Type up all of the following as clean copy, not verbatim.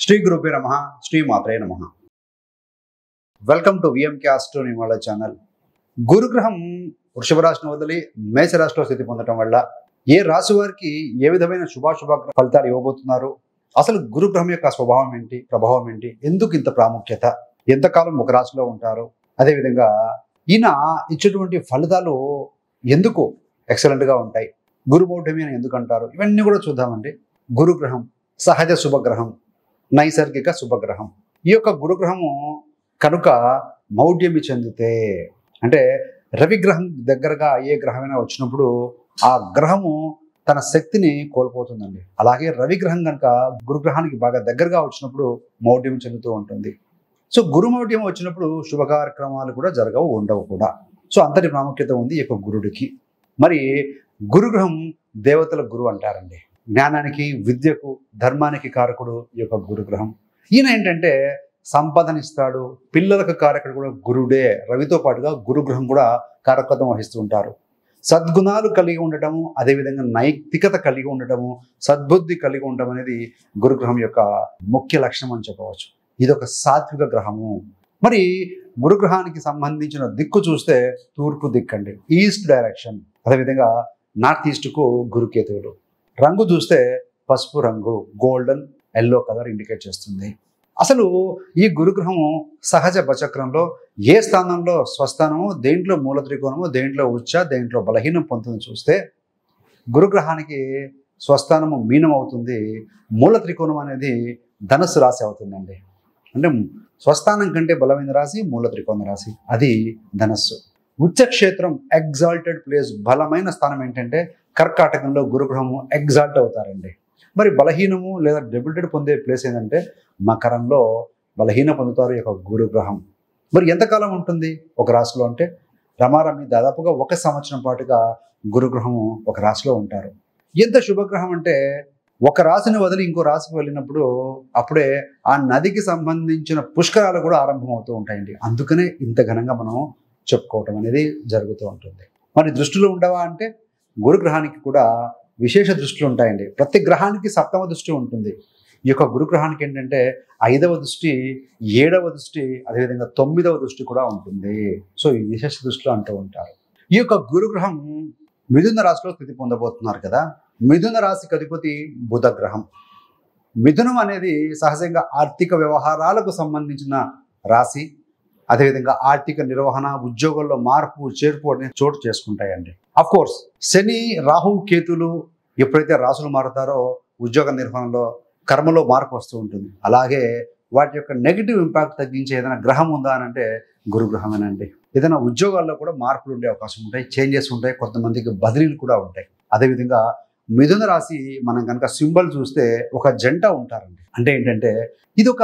శ్రీ గురుభ్యో నమః. శ్రీ మాత్రే నమః. వెల్కమ్ టు విఎంకే ఆస్ట్రోనిమాల ఛానల్. గురుగ్రహం వృషభ రాశిని వదిలి మేషరాశిలో స్థితి పొందడం వల్ల ఏ రాశి వారికి ఏ విధమైన శుభాశుభ ఫలితాలు ఇవ్వబోతున్నారు, అసలు గురుగ్రహం యొక్క స్వభావం ఏంటి, ప్రభావం ఏంటి, ఎందుకు ఇంత ప్రాముఖ్యత, ఎంతకాలం ఒక రాశిలో ఉంటారు, అదేవిధంగా ఈయన ఇచ్చేటువంటి ఫలితాలు ఎందుకు ఎక్సలెంట్గా ఉంటాయి, గురుమౌఢ్యమి అని ఎందుకు అంటారు, ఇవన్నీ కూడా చూద్దామండి. గురుగ్రహం సహజ శుభగ్రహం, నైసర్గిక శుభగ్రహం. ఈ యొక్క గురుగ్రహము కనుక మౌఢ్యమి చెందితే, అంటే రవిగ్రహం దగ్గరగా ఏ గ్రహమైనా వచ్చినప్పుడు ఆ గ్రహము తన శక్తిని కోల్పోతుందండి. అలాగే రవిగ్రహం కనుక గురుగ్రహానికి బాగా దగ్గరగా వచ్చినప్పుడు మౌఢ్యం చెందుతూ ఉంటుంది. సో గురుమౌఢ్యం వచ్చినప్పుడు శుభ కార్యక్రమాలు కూడా జరగవు, ఉండవు కూడా. సో అంతటి ప్రాముఖ్యత ఉంది ఈ యొక్క గురుడికి. మరి గురుగ్రహం దేవతల గురువు అంటారండి. జ్ఞానానికి, విద్యకు, ధర్మానికి కారకుడు ఈ యొక్క గురుగ్రహం. ఈయన ఏంటంటే సంపదనిస్తాడు, పిల్లలకు కారకుడు కూడా గురుడే. రవితో పాటుగా గురుగ్రహం కూడా కారకత్వం వహిస్తూ ఉంటారు. సద్గుణాలు కలిగి ఉండటము, అదేవిధంగా నైతికత కలిగి ఉండటము, సద్బుద్ధి కలిగి ఉండటం అనేది గురుగ్రహం యొక్క ముఖ్య లక్షణం అని చెప్పవచ్చు. ఇది ఒక సాత్విక గ్రహము. మరి గురుగ్రహానికి సంబంధించిన దిక్కు చూస్తే తూర్పు దిక్కండి, ఈస్ట్ డైరెక్షన్. అదేవిధంగా నార్త్ ఈస్ట్కు గురుకేతువులు. రంగు చూస్తే పసుపు రంగు, గోల్డెన్ ఎల్లో కలర్ ఇండికేట్ చేస్తుంది. అసలు ఈ గురుగ్రహము సహజ బచక్రంలో ఏ స్థానంలో స్వస్థానము, దేంట్లో మూల త్రికోణము, దేంట్లో ఉచ్చ, దేంట్లో బలహీనం పొందుతుంది చూస్తే గురుగ్రహానికి స్వస్థానము మీనం అవుతుంది, మూల త్రికోణం అనేది ధనుస్సు రాశి అవుతుందండి. అంటే స్వస్థానం కంటే బలమైన రాశి మూల త్రికోణ రాశి, అది ధనస్సు. ఉచ్చక్షేత్రం ఎగ్జాల్టెడ్ ప్లేస్, బలమైన స్థానం ఏంటంటే కర్కాటకంలో గురుగ్రహము ఎగ్జాల్ట్ అవుతారండి. మరి బలహీనము లేదా డెబిలిటెడ్ పొందే ప్లేస్ ఏంటంటే మకరంలో బలహీన పొందుతారు ఈ యొక్క గురుగ్రహం. మరి ఎంతకాలం ఉంటుంది ఒక రాశిలో అంటే రమారమి దాదాపుగా 1 సంవత్సరం పాటుగా గురుగ్రహము ఒక రాశిలో ఉంటారు. ఎంత శుభగ్రహం అంటే ఒక రాశిని వదిలి ఇంకో రాశికి వెళ్ళినప్పుడు అప్పుడే ఆ నదికి సంబంధించిన పుష్కరాలు కూడా ఆరంభమవుతూ ఉంటాయండి. అందుకనే ఇంత ఘనంగా మనం చెప్పుకోవటం అనేది జరుగుతూ ఉంటుంది. మరి దృష్టిలో ఉండవా అంటే గురుగ్రహానికి కూడా విశేష దృష్టిలు ఉంటాయండి. ప్రతి గ్రహానికి 7వ దృష్టి ఉంటుంది. ఈ యొక్క గురుగ్రహానికి ఏంటంటే 5వ దృష్టి, 7వ దృష్టి, అదేవిధంగా 9వ దృష్టి కూడా ఉంటుంది. సో ఈ విశేష దృష్టిలో అంటూ ఉంటారు. ఈ యొక్క గురుగ్రహం మిథున రాశిలో స్థితి పొందబోతున్నారు కదా. మిథున రాశికి అధిపతి బుధ గ్రహం. మిథునం అనేది సహజంగా ఆర్థిక వ్యవహారాలకు సంబంధించిన రాశి. అదేవిధంగా ఆర్థిక నిర్వహణ, ఉద్యోగంలో మార్పు, చేర్పు అనేది చోటు చేసుకుంటాయండి. అఫ్ కోర్స్ శని, రాహు, కేతులు ఎప్పుడైతే రాసులు మారుతారో ఉద్యోగ నిర్వహణలో, కర్మలో మార్పు వస్తూ ఉంటుంది. అలాగే వాటి యొక్క నెగిటివ్ ఇంపాక్ట్ తగ్గించే ఏదైనా గ్రహం ఉందా అని అంటే గురుగ్రహమేనండి. ఏదైనా ఉద్యోగాల్లో కూడా మార్పులు ఉండే అవకాశం ఉంటాయి, చేంజెస్ ఉంటాయి, కొంతమందికి బదిలీలు కూడా ఉంటాయి. అదేవిధంగా మిథున రాశి మనం కనుక సింబల్ చూస్తే ఒక జంట ఉంటారండి. అంటే ఏంటంటే ఇది ఒక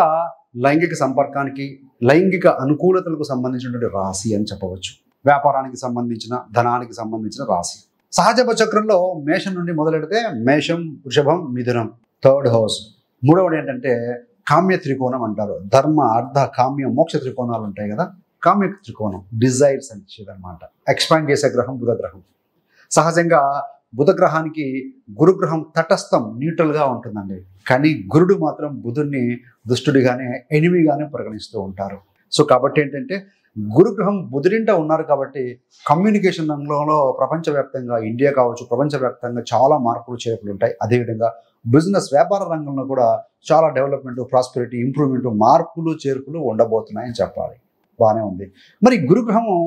లైంగిక సంపర్కానికి, లైంగిక అనుకూలతలకు సంబంధించినటువంటి రాశి అని చెప్పవచ్చు. వ్యాపారానికి సంబంధించిన, ధనానికి సంబంధించిన రాశి. సహజ చక్రంలో మేషం నుండి మొదలెడితే మేషం, వృషభం, మిథునం 3rd హౌస్. 3వది ఏంటంటే కామ్య త్రికోణం అంటారు. ధర్మ, అర్థ, కామ్య, మోక్ష త్రికోణాలు ఉంటాయి కదా. కామ్య త్రికోణం డిజైర్స్ అని ఇచ్చేదన్నమాట. ఎక్స్పాండ్ చేసే గ్రహం బుధ గ్రహం. సహజంగా బుధ గ్రహానికి గురుగ్రహం తటస్థం, న్యూట్రల్గా ఉంటుందండి. కానీ గురుడు మాత్రం బుధుడిని దుష్టుడిగానే, ఎనిమిగానే పరిగణిస్తూ ఉంటారు. సో కాబట్టి ఏంటంటే గురుగ్రహం బుధుడింట ఉన్నారు కాబట్టి కమ్యూనికేషన్ రంగంలో ప్రపంచవ్యాప్తంగా, ఇండియా కావచ్చు, ప్రపంచవ్యాప్తంగా చాలా మార్పులు, చేర్పులు ఉంటాయి. అదేవిధంగా బిజినెస్, వ్యాపార రంగంలో కూడా చాలా డెవలప్మెంట్, ప్రాస్పెరిటీ, ఇంప్రూవ్మెంట్, మార్పులు, చేర్పులు ఉండబోతున్నాయని చెప్పాలి. బాగానే ఉంది. మరి గురుగ్రహము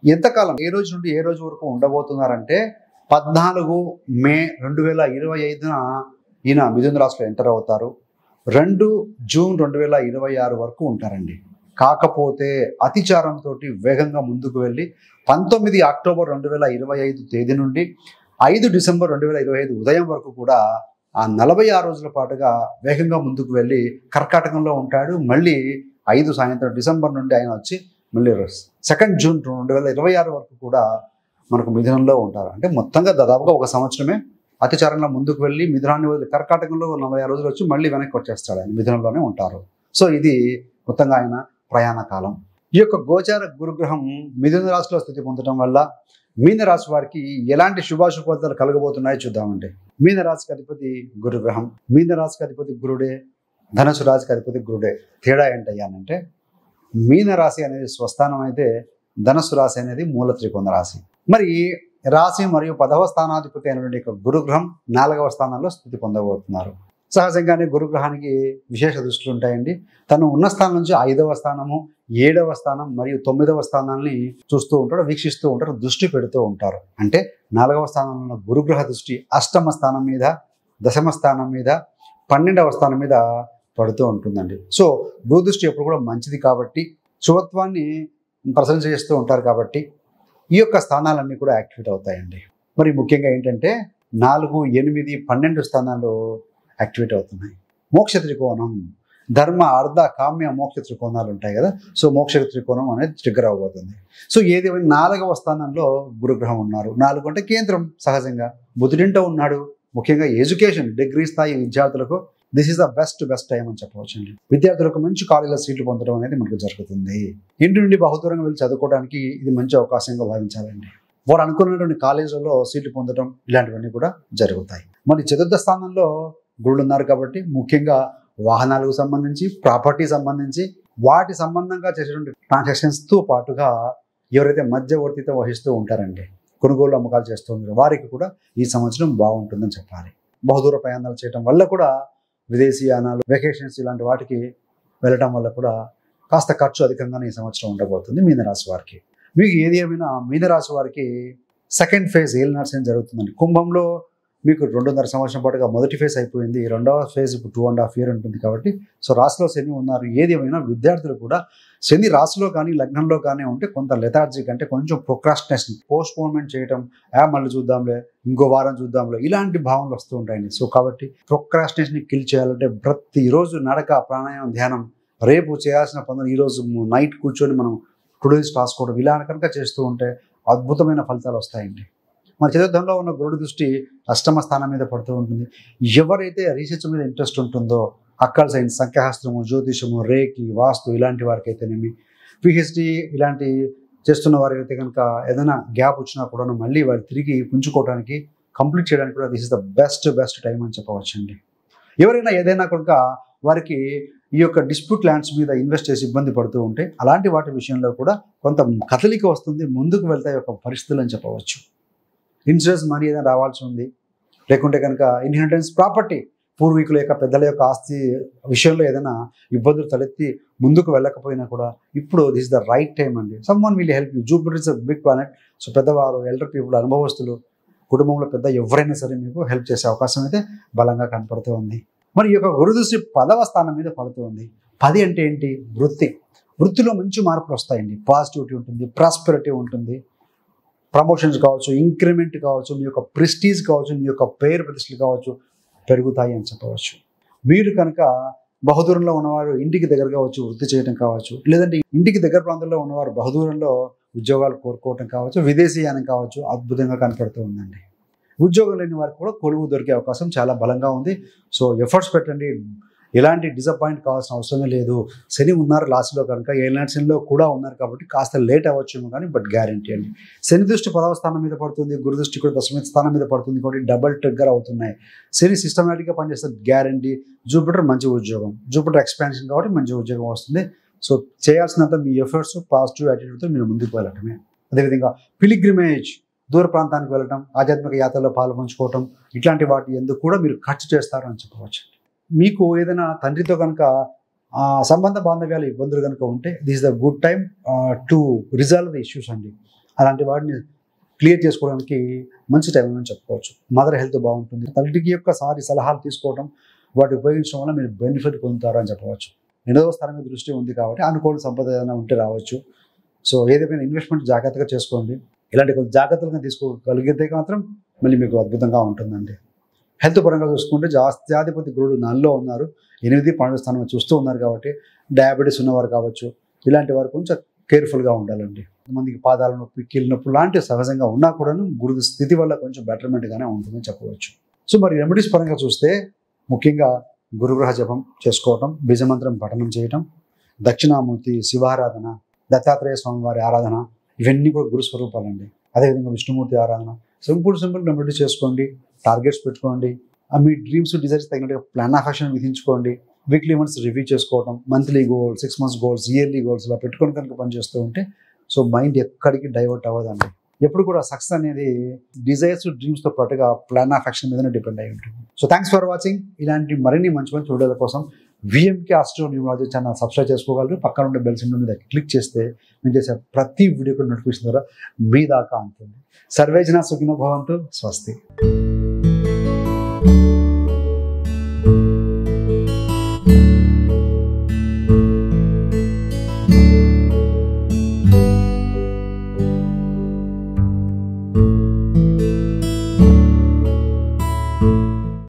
ఎంతకాలం, ఏ రోజు నుండి ఏ రోజు వరకు ఉండబోతున్నారంటే 14 మే 2025 ఈయన మిథున రాశిలో ఎంటర్ అవుతారు. 2 జూన్ 2026 వరకు ఉంటారండి. కాకపోతే అతిచారంతో వేగంగా ముందుకు వెళ్ళి 19 అక్టోబర్ 2025 తేదీ నుండి 5 డిసెంబర్ 2025 ఉదయం వరకు కూడా ఆ 46 రోజుల పాటుగా వేగంగా ముందుకు వెళ్ళి కర్కాటకంలో ఉంటాడు. మళ్ళీ 5 సాయంత్రం డిసెంబర్ నుండి ఆయన వచ్చి మళ్ళీ 2 జూన్ 2026 వరకు కూడా మనకు మిథునంలో ఉంటారు. అంటే మొత్తంగా దాదాపుగా 1 సంవత్సరమే. అతిచారంలో ముందుకు వెళ్ళి మిథునాన్ని వదిలి కర్కాటకంలో 46 రోజులు వచ్చి మళ్ళీ వెనక్కి వచ్చేస్తాడు. ఆయన మిథునంలోనే ఉంటారు. సో ఇది మొత్తంగా ఆయన ప్రయాణ కాలం. ఈ యొక్క గోచార గురుగ్రహం మిథున రాశిలో స్థితి పొందడం వల్ల మీన రాశి వారికి ఎలాంటి శుభాశుభ ఫలితాలు కలగబోతున్నాయో చూద్దామండి. మీన రాశికి అధిపతి గురుగ్రహం. మీన రాశికి అధిపతి గురుడే. ధనుసు రాశికి అధిపతి గురుడే. తేడా ఏంటయ్యానంటే మీన రాశి అనేది స్వస్థానం అయితే ధనుసు రాశి అనేది మూల త్రికోణ రాశి. మరి రాశి మరియు 10వ స్థానాధిపతి అయినటువంటి గురుగ్రహం 4వ స్థానంలో స్థితి పొందబోతున్నారు. సహజంగానే గురుగ్రహానికి విశేష దృష్టిలు ఉంటాయండి. తను ఉన్న స్థానం నుంచి 5వ స్థానము, 7వ స్థానం మరియు 9వ స్థానాన్ని చూస్తూ ఉంటారు, వీక్షిస్తూ ఉంటారు, దృష్టి పెడుతూ ఉంటారు. అంటే 4వ స్థానంలో ఉన్న గురుగ్రహ దృష్టి 8వ స్థానం మీద, 10వ స్థానం మీద, 12వ స్థానం మీద పడుతూ ఉంటుందండి. సో గురు దృష్టి ఎప్పుడు కూడా మంచిది కాబట్టి, శుభత్వాన్ని ప్రసరణ చేస్తూ ఉంటారు కాబట్టి ఈ యొక్క స్థానాలన్నీ కూడా యాక్టివేట్ అవుతాయండి. మరి ముఖ్యంగా ఏంటంటే 4, 8, 12 స్థానాలు యాక్టివేట్ అవుతున్నాయి. మోక్ష త్రికోణం, ధర్మ, అర్ధ, కామ్య, మోక్ష త్రికోణాలు ఉంటాయి కదా. సో మోక్ష త్రికోణం అనేది ట్రిగ్గర్ అవబోతుంది. సో ఏదేమైనా 4వ స్థానంలో గురుగ్రహం ఉన్నారు. 4 అంటే కేంద్రం. సహజంగా బుధుడింటో ఉన్నాడు. ముఖ్యంగా ఎడ్యుకేషన్, డిగ్రీ స్థాయి విద్యార్థులకు this is the best time అని చెప్పవచ్చు అండి. విద్యార్థులకు మంచి కాలేజీలో సీట్లు పొందడం అనేది మనకు జరుగుతుంది. ఇంటి నుండి బహుదూరంగా వెళ్ళి చదువుకోవడానికి ఇది మంచి అవకాశంగా భావించాలండి. వారు అనుకున్నటువంటి కాలేజీలో సీట్లు పొందడం ఇలాంటివన్నీ కూడా జరుగుతాయి. మరి చతుర్థ స్థానంలో గురుడు ఉన్నారు కాబట్టి ముఖ్యంగా వాహనాలకు సంబంధించి, ప్రాపర్టీ సంబంధించి, వాటి సంబంధంగా చేసేటువంటి ట్రాన్సాక్షన్స్తో పాటుగా ఎవరైతే మధ్యవర్తిత్వం వహిస్తూ ఉంటారండి, కొనుగోలు అమ్మకాలు చేస్తూ ఉంటారు, వారికి కూడా ఈ సంవత్సరం బాగుంటుందని చెప్పాలి. బహుదూర ప్రయాణాలు చేయడం వల్ల కూడా, విదేశీయానాలు, వెకేషన్స్ ఇలాంటి వాటికి వెళ్ళటం వల్ల కూడా కాస్త ఖర్చు అధికంగానే ఈ సంవత్సరం ఉండబోతుంది మీనరాశి వారికి. మీకు ఏది ఏమైనా మీనరాశి వారికి సెకండ్ ఫేజ్ ఏలినాటి జరుగుతుందండి. కుంభంలో మీకు 2.5 సంవత్సరం పాటుగా మొదటి ఫేజ్ అయిపోయింది. రెండవ ఫేజ్ ఇప్పుడు 2.5 years ఉంటుంది కాబట్టి, సో రాశిలో శని ఉన్నారు. ఏది ఏమైనా విద్యార్థులు కూడా శని రాశిలో కానీ లగ్నంలో కానీ ఉంటే కొంత లెథార్జిక్, అంటే కొంచెం ప్రొక్రాస్టినేషన్, పోస్ట్పోన్మెంట్ చేయడం, మళ్ళీ చూద్దాంలే, ఇంకో వారం చూద్దాంలే, ఇలాంటి భావనలు వస్తూ ఉంటాయండి. సో కాబట్టి ప్రొక్రాస్టినేషన్ కిల్ చేయాలంటే ప్రతిరోజు నడక, ప్రాణాయామం, ధ్యానం, రేపు చేయాల్సిన పనులు ఈరోజు నైట్ కూర్చొని మనం టుడేస్ రాసుకోవడం, ఇలా కనుక చేస్తూ ఉంటే అద్భుతమైన ఫలితాలు వస్తాయండి. మన చతుర్థంలో ఉన్న గురుడి దృష్టి 8వ స్థానం మీద పడుతూ ఉంటుంది. ఎవరైతే రీసెర్చ్ మీద ఇంట్రెస్ట్ ఉంటుందో, అక్కల్ సైన్స్, సంఖ్యాశాస్త్రము, జ్యోతిషము, రేకి, వాస్తు ఇలాంటి వారికి అయితేనేమి, పిహెచ్డి ఇలాంటి చేస్తున్న వారికి అయితే కనుక ఏదైనా గ్యాప్ వచ్చినా కూడా మళ్ళీ వారు తిరిగి పుంజుకోవడానికి, కంప్లీట్ చేయడానికి కూడా this is the best time అని చెప్పవచ్చండి. ఎవరైనా ఏదైనా కనుక వారికి ఈ యొక్క డిస్ప్యూట్ ల్యాండ్స్ మీద ఇన్వెస్ట్ చేసి ఇబ్బంది పడుతూ ఉంటే అలాంటి వాటి విషయంలో కూడా కొంత కదలిక వస్తుంది, ముందుకు వెళ్తాయి యొక్క పరిస్థితులు అని చెప్పవచ్చు. ఇన్సూరెన్స్ మనీ ఏదైనా రావాల్సి ఉంది, లేకుంటే కనుక ఇన్హెరిటెన్స్ ప్రాపర్టీ, పూర్వీకుల యొక్క పెద్దల యొక్క ఆస్తి విషయంలో ఏదైనా ఇబ్బందులు తలెత్తి ముందుకు వెళ్ళకపోయినా కూడా ఇప్పుడు this is the right time అండి. Someone will help you. Jupiter is a big planet. So పెద్దవారు, ఎల్డర్ పీపుల్, అనుభవస్తులు, కుటుంబంలో పెద్ద ఎవరైనా సరే మీకు హెల్ప్ చేసే అవకాశం అయితే బలంగా కనపడుతూ ఉంది. మరి ఈ యొక్క గురు దృష్టి 10వ స్థానం మీద పడుతూ ఉంది. 10 అంటే ఏంటి? వృత్తిలో మంచి మార్పులు వస్తాయండి. పాజిటివిటీ ఉంటుంది, ప్రాస్పెరిటీ ఉంటుంది, ప్రమోషన్స్ కావచ్చు, ఇంక్రిమెంట్ కావచ్చు, మీ యొక్క ప్రెస్టీజ్ కావచ్చు, మీ యొక్క పేరు ప్రతిష్టలు కావచ్చు పెరుగుతాయి అని చెప్పవచ్చు. మీరు కనుక బహుదూరంలో ఉన్నవారు ఇంటికి దగ్గరగా వచ్చి వృత్తి చేయడం కావచ్చు, లేదంటే ఇంటికి దగ్గర ప్రాంతంలో ఉన్నవారు బహుదూరంలో ఉద్యోగాలు కోరుకోవటం కావచ్చు, విదేశీయానం కావచ్చు, అద్భుతంగా కనపడుతూ ఉందండి. ఉద్యోగం లేని వారికి కూడా కొలువు దొరికే అవకాశం చాలా బలంగా ఉంది. సో ఎఫర్ట్స్ పెట్టండి. ఎలాంటి డిసప్పాయింట్ కావాల్సిన అవసరమే లేదు. శని ఉన్నారు లాస్ట్లో కనుక, ఏలినాటి శనిలో కూడా ఉన్నారు కాబట్టి కాస్త లేట్ అవ్వచ్చేమో కానీ బట్ గ్యారంటీ అండి. శని దృష్టి 10వ స్థానం మీద పడుతుంది, గురు దృష్టి కూడా 10వ స్థానం మీద పడుతుంది కాబట్టి డబల్ ట్రిగ్గర్ అవుతున్నాయి. శని సిస్టమేటిక్గా పనిచేస్తే గ్యారంటీ. జూపిటర్ మంచి ఉద్యోగం, జూపిటర్ ఎక్స్పాన్షన్ కాబట్టి మంచి ఉద్యోగం వస్తుంది. సో చేయాల్సినంత మీ ఎఫర్ట్స్, పాజిటివ్ యాటిట్యూడ్తో మీరు ముందుకు వెళ్ళటమే. అదేవిధంగా పిలిగ్రిమేజ్, దూర ప్రాంతానికి వెళ్ళటం, ఆధ్యాత్మిక యాత్రలో పాల్పంచుకోవటం, ఇట్లాంటి వాటి ఎందుకు కూడా మీరు ఖర్చు చేస్తారు అని చెప్పవచ్చు. మీకు ఏదైనా తండ్రితో కనుక సంబంధ బాంధవ్యాలు ఇబ్బందులు కనుక ఉంటే this is the good time to resolve the issues అండి. అలాంటి వాటిని క్లియర్ చేసుకోవడానికి మంచి టైం అని చెప్పుకోవచ్చు. మదర్ హెల్త్ బాగుంటుంది. తల్లికి యొక్క సలహాలు తీసుకోవడం, వాటి ఉపయోగించడం వల్ల మీరు బెనిఫిట్ పొందుతారు అని చెప్పవచ్చు. 8వ స్థానం మీద దృష్టి ఉంది కాబట్టి అనుకోని సంపద ఏదైనా ఉంటే రావచ్చు. సో ఏదైనా ఇన్వెస్ట్మెంట్ జాగ్రత్తగా చేసుకోండి. ఇలాంటి కొంచెం జాగ్రత్తలుగా తీసుకోగలిగితే మాత్రం మళ్ళీ మీకు అద్భుతంగా ఉంటుందండి. హెల్త్ పరంగా చూసుకుంటే జాస్త్యాధిపతి గురుడు 4లో ఉన్నారు, 8, 12 స్థానం చూస్తూ ఉన్నారు కాబట్టి డయాబెటీస్ ఉన్నవారు కావచ్చు, ఇలాంటి వారు కొంచెం కేర్ఫుల్గా ఉండాలండి. కొంతమందికి పాదాల నొప్పి, కీళ్ళ నొప్పి లాంటివి సహజంగా ఉన్నా కూడాను గురు స్థితి వల్ల కొంచెం బెటర్మెంట్గానే ఉంటుందని చెప్పవచ్చు. సో మరి రెమెడీస్ పరంగా చూస్తే ముఖ్యంగా గురుగ్రహ జపం చేసుకోవటం, బీజమంత్రం పఠనం చేయటం, దక్షిణామూర్తి శివారాధన, దత్తాత్రేయ స్వామివారి ఆరాధన, ఇవన్నీ కూడా గురు స్వరూపాలండి. అదేవిధంగా విష్ణుమూర్తి ఆరాధన, సింపుల్ రెమెడీ చేసుకోండి. టార్గెట్స్ పెట్టుకోండి. మీ డ్రీమ్స్, డిజైర్స్ తగినట్టుగా ప్లాన్ ఆఫ్ యాక్షన్ విధించుకోండి. వీక్లీ వన్స్ రివ్యూ చేసుకోవడం, monthly goals, 6 months goals, yearly goals ఇలా పెట్టుకొని కనుక పనిచేస్తూ ఉంటే సో మైండ్ ఎక్కడికి డైవర్ట్ అవ్వదండి. ఎప్పుడు కూడా సక్సెస్ అనేది డిజైర్స్, డ్రీమ్స్తో పాటుగా ప్లాన్ ఆఫ్ యాక్షన్ మీదనే డిపెండ్ అయి ఉంటుంది. So thanks for watching. ఇలాంటి మరిన్ని మంచి మంచి వీడియోల కోసం VMK astro numerology channel subscribe చేసుకోగలరు. పక్కన ఉండే బెల్ సింబల్ మీద క్లిక్ చేస్తే మేము చేసే ప్రతి వీడియో కూడా నోటిఫికేషన్ ద్వారా మీ దాకా అందుతుంది. సర్వేజన సుఖినో భవంతు. స్వస్తి.